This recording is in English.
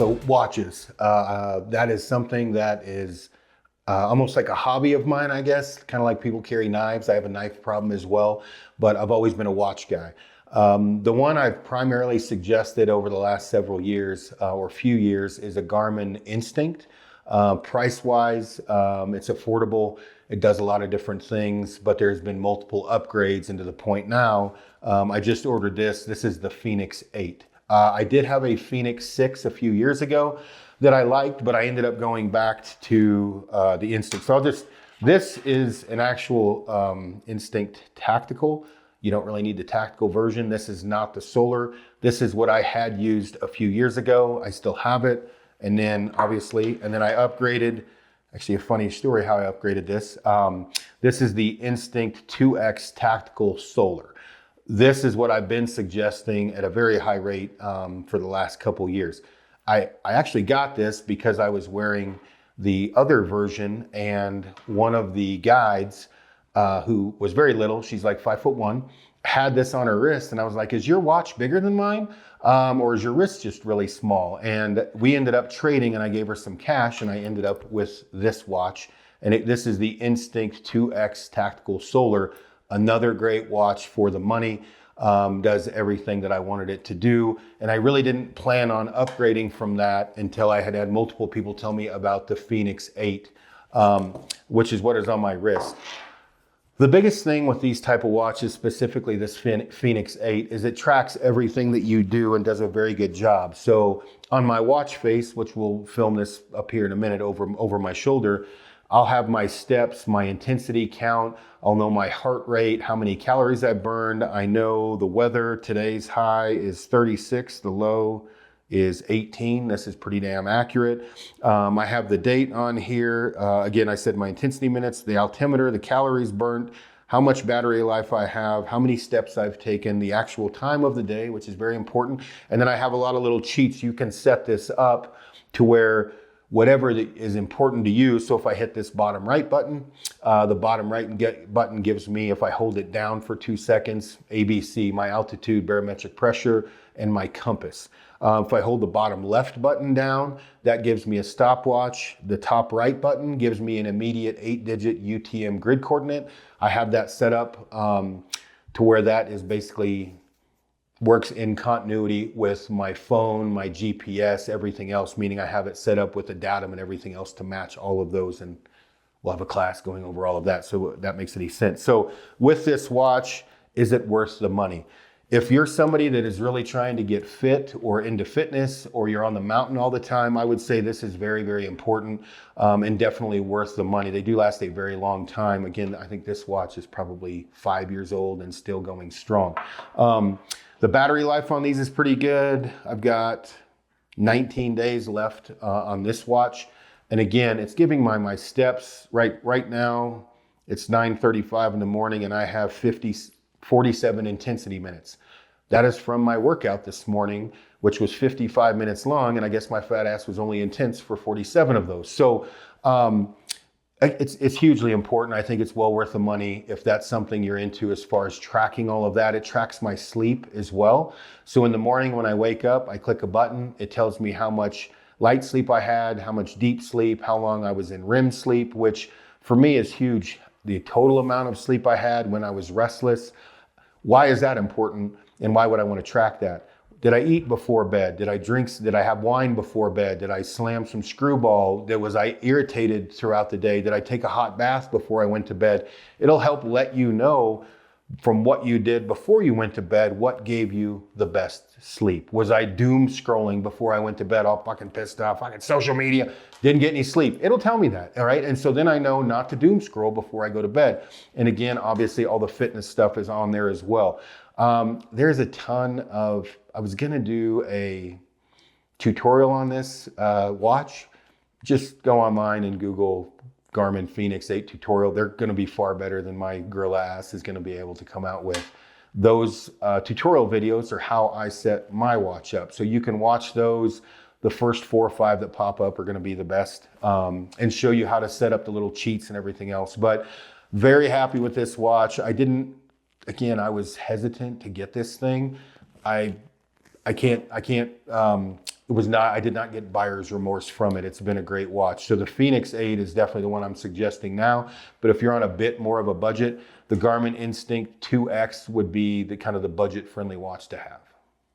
So watches, that is something that is almost like a hobby of mine, I guess. Kind of like people carry knives. I have a knife problem as well, but I've always been a watch guy. The one I've primarily suggested over the last several years or few years is a Garmin Instinct. Price-wise, it's affordable. It does a lot of different things, but there's been multiple upgrades, and to the point now, I just ordered this. This is the Fenix 8. I did have a Fenix 6 a few years ago that I liked, but I ended up going back to the Instinct. So this is an actual Instinct Tactical. You don't really need the tactical version. This is not the Solar. This is what I had used a few years ago. I still have it. And then obviously, I upgraded, actually a funny story how I upgraded this. This is the Instinct 2X Tactical Solar. This is what I've been suggesting at a very high rate for the last couple years. I actually got this because I was wearing the other version, and one of the guides who was very little, she's like 5'1", had this on her wrist, and I was like, is your watch bigger than mine? Or is your wrist just really small? And we ended up trading, and I gave her some cash, and I ended up with this watch. And this is the Instinct 2X Tactical Solar. Another great watch for the money, does everything that I wanted it to do. And I really didn't plan on upgrading from that until I had multiple people tell me about the Fenix 8, which is what is on my wrist. The biggest thing with these type of watches, specifically this Fenix 8, is it tracks everything that you do and does a very good job. So on my watch face, which we'll film this up here in a minute over my shoulder, I'll have my steps, my intensity count. I'll know my heart rate, how many calories I burned. I know the weather. Today's high is 36. The low is 18. This is pretty damn accurate. I have the date on here. Again, I said my intensity minutes, the altimeter, the calories burnt, how much battery life I have, how many steps I've taken, the actual time of the day, which is very important. And then I have a lot of little cheats. You can set this up to where whatever is important to you. So if I hit this bottom right button, the bottom right button gives me, if I hold it down for 2 seconds, ABC, my altitude, barometric pressure, and my compass. If I hold the bottom left button down, that gives me a stopwatch. The top right button gives me an immediate 8-digit UTM grid coordinate. I have that set up to where that is basically works in continuity with my phone, my GPS, everything else, meaning I have it set up with the datum and everything else to match all of those, and we'll have a class going over all of that, so that makes any sense. So with this watch, is it worth the money? If you're somebody that is really trying to get fit or into fitness, or you're on the mountain all the time, I would say this is very, very important and definitely worth the money. They do last a very long time. Again, I think this watch is probably 5 years old and still going strong. The battery life on these is pretty good. I've got 19 days left on this watch. And again, it's giving my steps. Right now, it's 9:35 in the morning, and I have 47 intensity minutes. That is from my workout this morning, which was 55 minutes long, and I guess my fat ass was only intense for 47 of those. So it's hugely important. I think it's well worth the money if that's something you're into as far as tracking all of that. It tracks my sleep as well. So in the morning when I wake up, I click a button. It tells me how much light sleep I had, how much deep sleep, how long I was in REM sleep, which for me is huge. The total amount of sleep I had when I was restless. Why is that important, and why would I want to track that? Did I eat before bed? Did I have wine before bed? Did I slam some screwball? Was I irritated throughout the day? Did I take a hot bath before I went to bed? It'll help let you know from what you did before you went to bed, what gave you the best sleep. Was I doom scrolling before I went to bed, all fucking pissed off, fucking social media, didn't get any sleep? It'll tell me that, all right? And so then I know not to doom scroll before I go to bed. And again, obviously all the fitness stuff is on there as well. There's a ton of, I was gonna do a tutorial on this watch. Just go online and Google Garmin Fenix 8 tutorial. They're gonna be far better than my gorilla ass is gonna be able to come out with. Those tutorial videos are how I set my watch up. So you can watch those. The first 4 or 5 that pop up are gonna be the best and show you how to set up the little cheats and everything else. But very happy with this watch. Again, I was hesitant to get this thing. I can't it was not, I did not get buyer's remorse from it. It's been a great watch. So the Fenix 8 is definitely the one I'm suggesting now. But if you're on a bit more of a budget, the Garmin Instinct 2X would be the kind of the budget friendly watch to have.